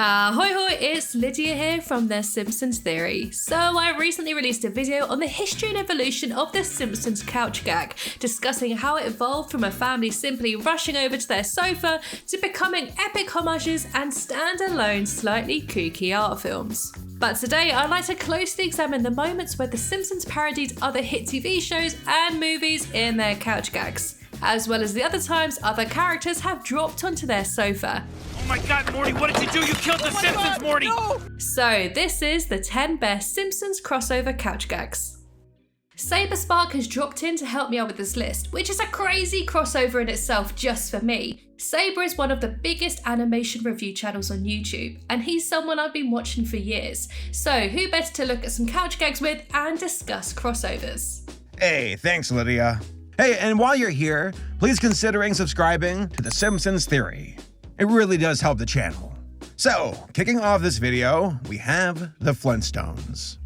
Ahoy hoy, it's Lydia here from the Simpsons Theory. So I recently released a video on the history and evolution of the Simpsons Couch Gag, discussing how it evolved from a family simply rushing over to their sofa to becoming epic homages and standalone, slightly kooky art films. But today I'd like to closely examine the moments where the Simpsons parodied other hit TV shows and movies in their couch gags, as well as the other times other characters have dropped onto their sofa. Oh my god, Morty, what did you do? You killed the Simpsons, Morty! No! So this is the 10 best Simpsons crossover couch gags. Saberspark has dropped in to help me out with this list, which is a crazy crossover in itself just for me. Saber is one of the biggest animation review channels on YouTube, and he's someone I've been watching for years. So who better to look at some couch gags with and discuss crossovers? Hey, thanks Lydia. Hey, and while you're here, please considering subscribing to the Simpsons Theory. It really does help the channel. So, kicking off this video, we have the Flintstones.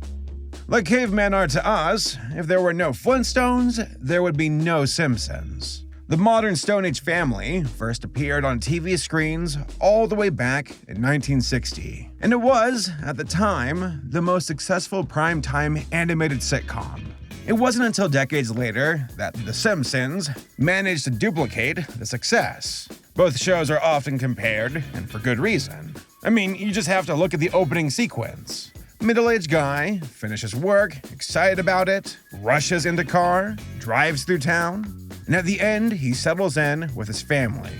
Like cavemen are to us, if there were no Flintstones, there would be no Simpsons. The modern Stone Age family first appeared on TV screens all the way back in 1960, and it was, at the time, the most successful primetime animated sitcom. It wasn't until decades later that The Simpsons managed to duplicate the success. Both shows are often compared, and for good reason. I mean, you just have to look at the opening sequence. Middle-aged guy finishes work, excited about it, rushes into car, drives through town, and at the end, he settles in with his family.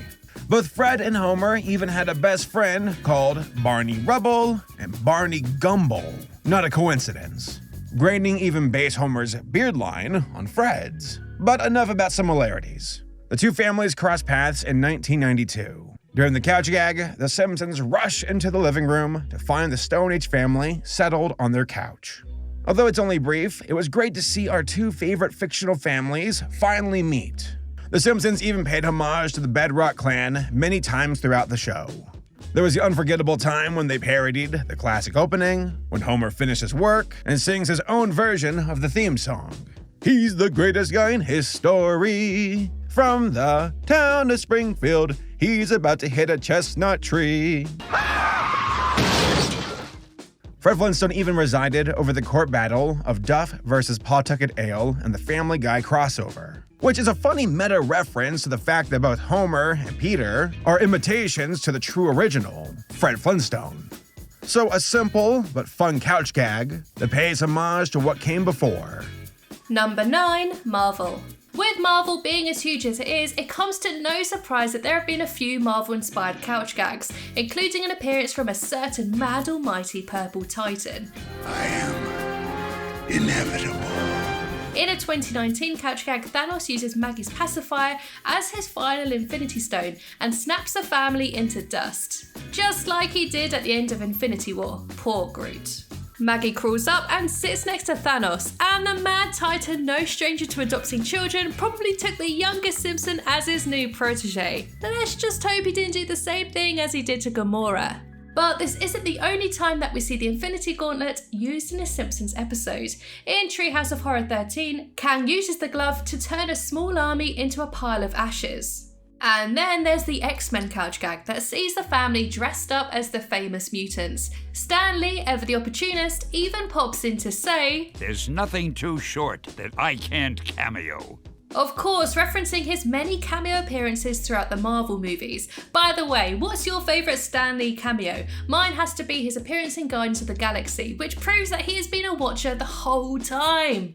Both Fred and Homer even had a best friend called Barney Rubble and Barney Gumble. Not a coincidence. Groening even based Homer's beard line on Fred's. But enough about similarities. The two families crossed paths in 1992. During the couch gag, the Simpsons rush into the living room to find the Stone Age family settled on their couch. Although it's only brief, it was great to see our two favorite fictional families finally meet. The Simpsons even paid homage to the Bedrock Clan many times throughout the show. There was the unforgettable time when they parodied the classic opening, when Homer finishes work and sings his own version of the theme song. He's the greatest guy in history. From the town of Springfield, he's about to hit a chestnut tree. Fred Flintstone even resided over the court battle of Duff versus Pawtucket Ale in the Family Guy crossover, which is a funny meta reference to the fact that both Homer and Peter are imitations to the true original, Fred Flintstone. So a simple but fun couch gag that pays homage to what came before. Number 9, Marvel. With Marvel being as huge as it is, it comes to no surprise that there have been a few Marvel-inspired couch gags, including an appearance from a certain mad almighty purple titan. I am inevitable. In a 2019 couch gag, Thanos uses Maggie's pacifier as his final Infinity Stone and snaps the family into dust. Just like he did at the end of Infinity War. Poor Groot. Maggie crawls up and sits next to Thanos, and the Mad Titan, no stranger to adopting children, probably took the youngest Simpson as his new protege. Let's just hope he didn't do the same thing as he did to Gamora. But this isn't the only time that we see the Infinity Gauntlet used in a Simpsons episode. In Treehouse of Horror 13, Kang uses the glove to turn a small army into a pile of ashes. And then there's the X-Men couch gag that sees the family dressed up as the famous mutants. Stan Lee, ever the opportunist, even pops in to say, "There's nothing too short that I can't cameo." Of course, referencing his many cameo appearances throughout the Marvel movies. By the way, what's your favourite Stan Lee cameo? Mine has to be his appearance in Guardians of the Galaxy, which proves that he has been a watcher the whole time.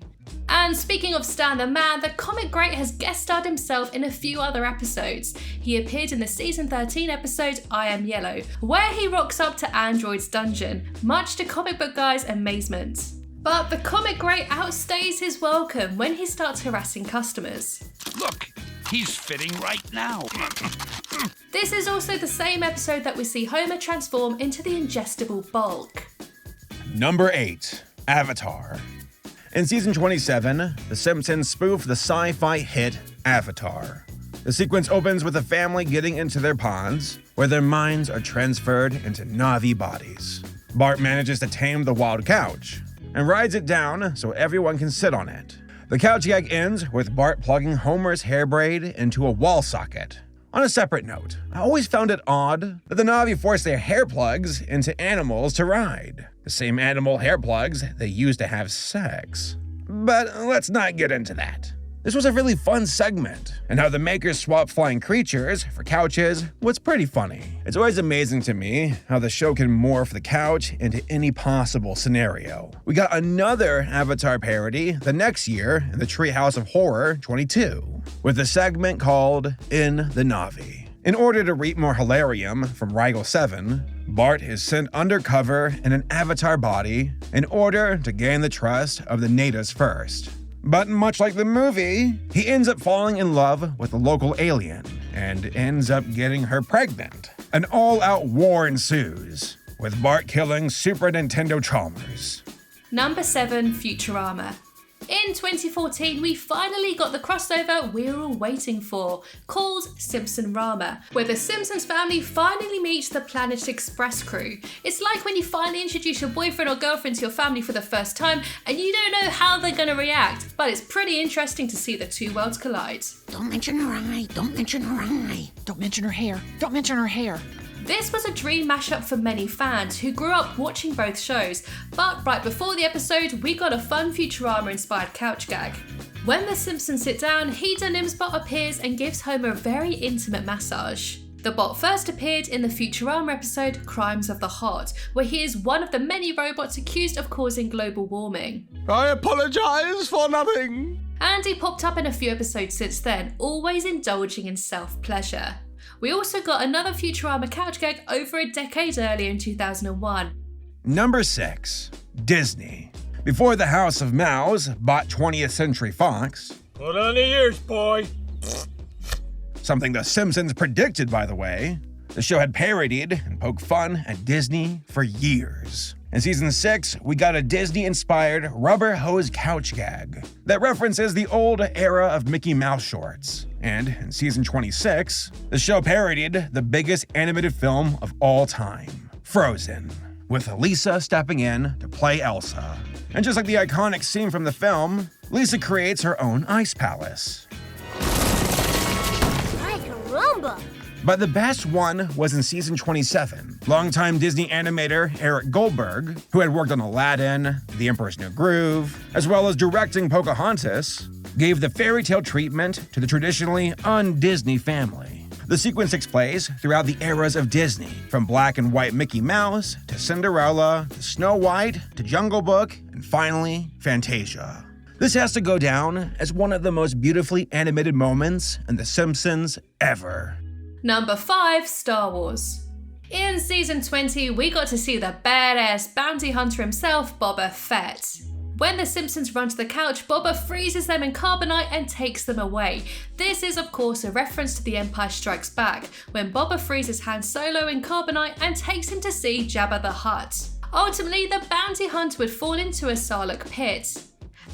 And speaking of Stan the Man, the comic great has guest starred himself in a few other episodes. He appeared in the season 13 episode I Am Yellow, where he rocks up to Android's dungeon, much to comic book guys' amazement. But the comic great outstays his welcome when he starts harassing customers. Look, he's fitting right now. This is also the same episode that we see Homer transform into the ingestible bulk. Number 8, Avatar. In season 27, The Simpsons spoof the sci-fi hit Avatar. The sequence opens with the family getting into their ponds, where their minds are transferred into Na'vi bodies. Bart manages to tame the wild couch, and rides it down so everyone can sit on it. The couch gag ends with Bart plugging Homer's hair braid into a wall socket. On a separate note, I always found it odd that the Na'vi forced their hair plugs into animals to ride, the same animal hair plugs they used to have sex. But let's not get into that. This was a really fun segment, and how the makers swapped flying creatures for couches was pretty funny. It's always amazing to me how the show can morph the couch into any possible scenario. We got another Avatar parody the next year in the Treehouse of Horror 22, with a segment called In the Na'vi. In order to reap more hilarium from Rigel 7, Bart is sent undercover in an Avatar body in order to gain the trust of the natives first. But much like the movie, he ends up falling in love with the local alien and ends up getting her pregnant. An all-out war ensues, with Bart killing Super Nintendo Chalmers. Number 7, Futurama. In 2014, we finally got the crossover we were all waiting for, called Simpsonrama, where the Simpsons family finally meets the Planet Express crew. It's like when you finally introduce your boyfriend or girlfriend to your family for the first time and you don't know how they're gonna react, but it's pretty interesting to see the two worlds collide. Don't mention her eye, don't mention her eye. Don't mention her hair, don't mention her hair. This was a dream mashup for many fans who grew up watching both shows, but right before the episode, we got a fun Futurama-inspired couch gag. When the Simpsons sit down, Heather Limsbot appears and gives Homer a very intimate massage. The bot first appeared in the Futurama episode Crimes of the Heart, where he is one of the many robots accused of causing global warming. I apologize for nothing. And he popped up in a few episodes since then, always indulging in self-pleasure. We also got another Futurama couch gag over a decade earlier in 2001. Number 6, Disney. Before the House of Mouse bought 20th Century Fox, Put on the ears, boy. something the Simpsons predicted, by the way, the show had parodied and poked fun at Disney for years. In season 6, we got a Disney-inspired rubber hose couch gag that references the old era of Mickey Mouse shorts. And in season 26, the show parodied the biggest animated film of all time, Frozen, with Lisa stepping in to play Elsa. And just like the iconic scene from the film, Lisa creates her own ice palace. Ay, caramba! But the best one was in season 27. Longtime Disney animator Eric Goldberg, who had worked on Aladdin, The Emperor's New Groove, as well as directing Pocahontas, gave the fairy tale treatment to the traditionally un-Disney family. The sequence takes place throughout the eras of Disney, from black and white Mickey Mouse, to Cinderella, to Snow White, to Jungle Book, and finally, Fantasia. This has to go down as one of the most beautifully animated moments in The Simpsons ever. Number 5, Star Wars. In season 20, we got to see the badass bounty hunter himself, Boba Fett. When the Simpsons run to the couch, Boba freezes them in carbonite and takes them away. This is of course a reference to The Empire Strikes Back, when Boba freezes Han Solo in carbonite and takes him to see Jabba the Hutt. Ultimately, the bounty hunter would fall into a Sarlacc pit.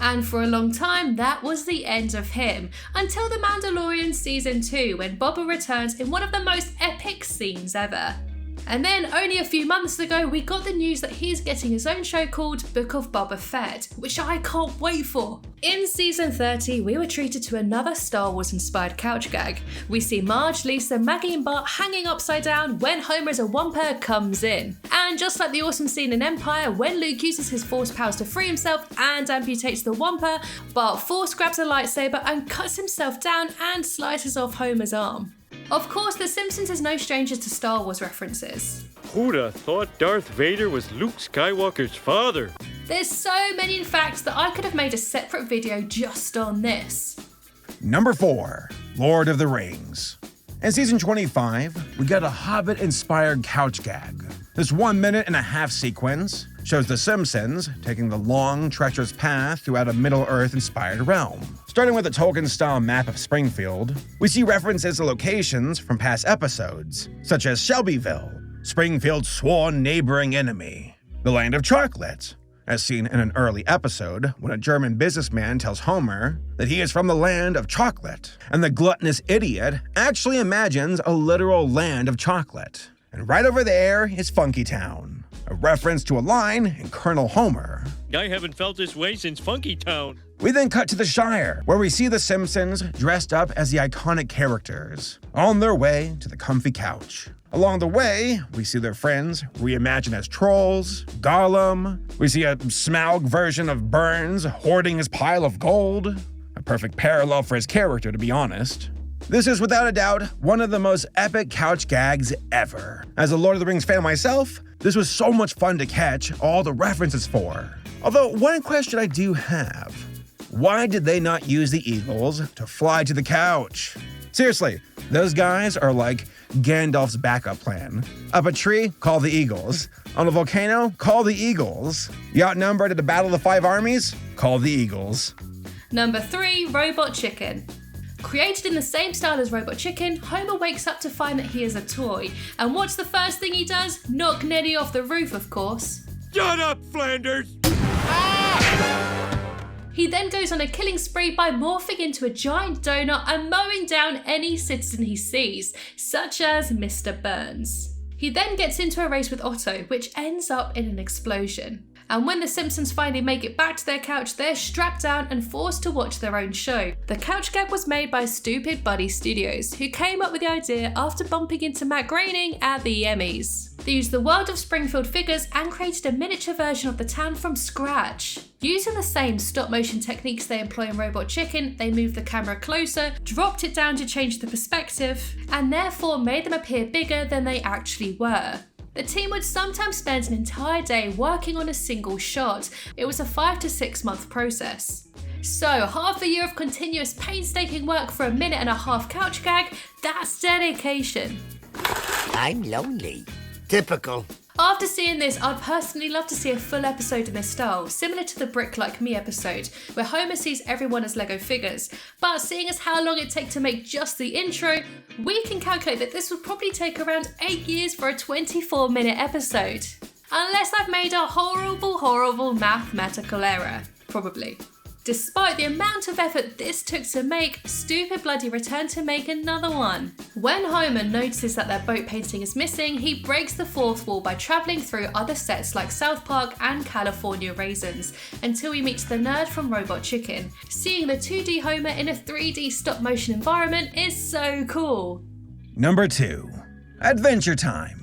And for a long time, that was the end of him, until The Mandalorian Season 2, when Boba returns in one of the most epic scenes ever. And then, only a few months ago, we got the news that he's getting his own show called Book of Boba Fett, which I can't wait for. In season 30, we were treated to another Star Wars-inspired couch gag. We see Marge, Lisa, Maggie and Bart hanging upside down when Homer as a Wampa comes in. And just like the awesome scene in Empire, when Luke uses his Force powers to free himself and amputates the Wampa, Bart Force grabs a lightsaber and cuts himself down and slices off Homer's arm. Of course, The Simpsons is no stranger to Star Wars references. Who'd have thought Darth Vader was Luke Skywalker's father? There's so many in fact that I could have made a separate video just on this. Number 4, Lord of the Rings. In season 25, we got a Hobbit-inspired couch gag. This 1.5-minute sequence shows the Simpsons taking the long, treacherous path throughout a Middle-earth-inspired realm. Starting with a Tolkien-style map of Springfield, we see references to locations from past episodes, such as Shelbyville, Springfield's sworn neighboring enemy, the land of chocolate, as seen in an early episode when a German businessman tells Homer that he is from the land of chocolate, and the gluttonous idiot actually imagines a literal land of chocolate. And right over there is Funky Town, a reference to a line in Colonel Homer. I haven't felt this way since Funky Town. We then cut to the Shire, where we see the Simpsons dressed up as the iconic characters, on their way to the comfy couch. Along the way, we see their friends reimagined as trolls, Gollum. We see a Smaug version of Burns hoarding his pile of gold. A perfect parallel for his character, to be honest. This is without a doubt one of the most epic couch gags ever. As a Lord of the Rings fan myself, this was so much fun to catch all the references for. Although, one question I do have. Why did they not use the eagles to fly to the couch? Seriously, those guys are like Gandalf's backup plan. Up a tree, call the eagles. On a volcano, call the eagles. You outnumbered at the Battle of the Five Armies? Call the eagles. Number 3, Robot Chicken. Created in the same style as Robot Chicken, Homer wakes up to find that he is a toy. And what's the first thing he does? Knock Neddy off the roof, of course. Shut up, Flanders! He then goes on a killing spree by morphing into a giant donut and mowing down any citizen he sees, such as Mr. Burns. He then gets into a race with Otto, which ends up in an explosion. And when the Simpsons finally make it back to their couch, they're strapped down and forced to watch their own show. The couch gag was made by Stupid Buddy Studios, who came up with the idea after bumping into Matt Groening at the Emmys. They used the world of Springfield figures and created a miniature version of the town from scratch. Using the same stop-motion techniques they employ in Robot Chicken, they moved the camera closer, dropped it down to change the perspective, and therefore made them appear bigger than they actually were. The team would sometimes spend an entire day working on a single shot. It was a 5 to 6 month process. So, half a year of continuous painstaking work for a 1.5-minute couch gag, that's dedication. I'm lonely. Typical. After seeing this, I'd personally love to see a full episode in this style, similar to the Brick Like Me episode, where Homer sees everyone as Lego figures. But seeing as how long it takes to make just the intro, we can calculate that this would probably take around 8 years for a 24-minute episode. Unless I've made a horrible mathematical error. Probably. Despite the amount of effort this took to make, Stupid Bloody returned to make another one. When Homer notices that their boat painting is missing, he breaks the fourth wall by travelling through other sets like South Park and California Raisins, until he meets the nerd from Robot Chicken. Seeing the 2D Homer in a 3D stop-motion environment is so cool. Number 2, Adventure Time.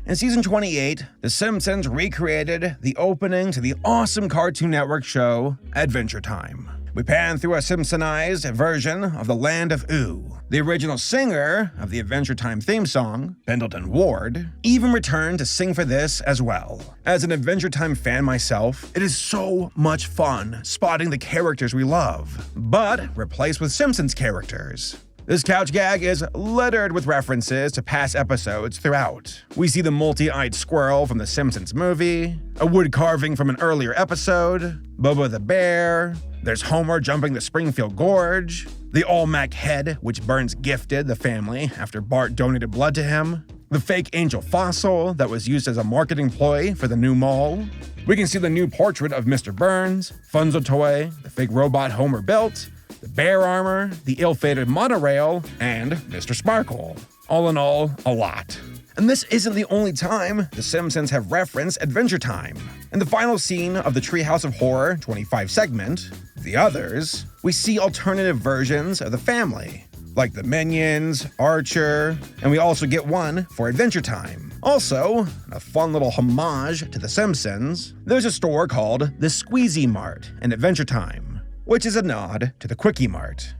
In season 28, The Simpsons recreated the opening to the awesome Cartoon Network show Adventure Time. We pan through a Simpsonized version of the Land of Ooh. The original singer of the Adventure Time theme song, Pendleton Ward, even returned to sing for this as well. As an Adventure Time fan myself, it is so much fun spotting the characters we love, but replaced with Simpsons characters. This couch gag is littered with references to past episodes throughout. We see the multi-eyed squirrel from the Simpsons movie, a wood carving from an earlier episode, Bubba the bear, there's Homer jumping the Springfield Gorge, the Olmec head which Burns gifted the family after Bart donated blood to him, the fake angel fossil that was used as a marketing ploy for the new mall. We can see the new portrait of Mr. Burns, Funzo toy, the fake robot Homer built, the bear armor, the ill-fated monorail, and Mr. Sparkle. All in all, a lot. And this isn't the only time The Simpsons have referenced Adventure Time. In the final scene of the Treehouse of Horror 25 segment, The Others, we see alternative versions of the family, like the Minions, Archer, and we also get one for Adventure Time. Also, a fun little homage to The Simpsons, there's a store called the Squeezy Mart in Adventure Time, which is a nod to the Quickie Mart.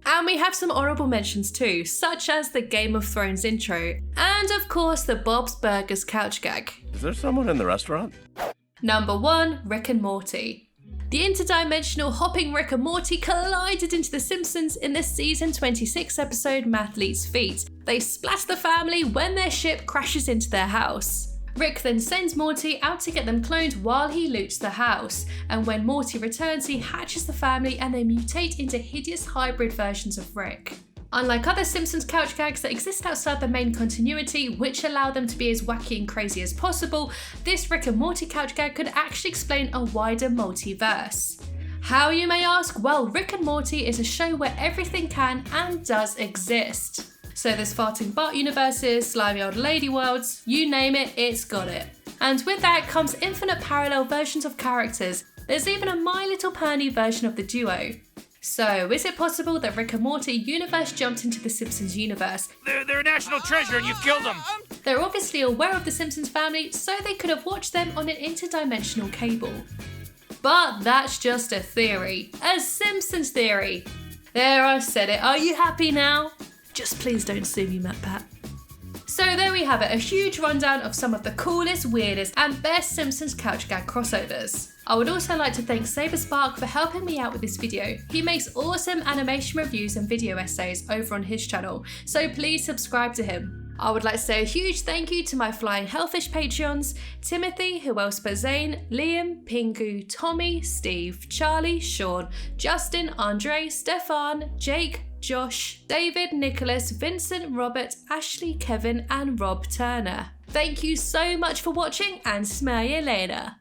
And we have some honourable mentions too, such as the Game of Thrones intro, and of course the Bob's Burgers couch gag. Is there someone in the restaurant? Number 1, Rick and Morty. The interdimensional hopping Rick and Morty collided into The Simpsons in the season 26 episode Mathlete's Feet. They splat the family when their ship crashes into their house. Rick then sends Morty out to get them cloned while he loots the house, and when Morty returns he hatches the family and they mutate into hideous hybrid versions of Rick. Unlike other Simpsons couch gags that exist outside the main continuity, which allow them to be as wacky and crazy as possible, this Rick and Morty couch gag could actually explain a wider multiverse. How, you may ask? Well, Rick and Morty is a show where everything can and does exist. So there's farting Bart universes, slimy old lady worlds, you name it, it's got it. And with that comes infinite parallel versions of characters, There's even a My Little Pony version of the duo. So, is it possible that Rick and Morty universe jumped into the Simpsons universe? They're a national treasure and you killed them. They're obviously aware of the Simpsons family, so they could have watched them on an interdimensional cable. But that's just a theory. A Simpsons theory. There, I said it. Are you happy now? Just please don't sue me, MatPat. So there we have it, a huge rundown of some of the coolest, weirdest and best Simpsons Couch Gag crossovers. I would also like to thank Saberspark for helping me out with this video. He makes awesome animation reviews and video essays over on his channel, so please subscribe to him. I would like to say a huge thank you to my Flying Hellfish Patreons, Timothy, who else but Zane, Liam, Pingu, Tommy, Steve, Charlie, Sean, Justin, Andre, Stefan, Jake, Josh, David, Nicholas, Vincent, Robert, Ashley, Kevin and Rob Turner. Thank you so much for watching and smell you later.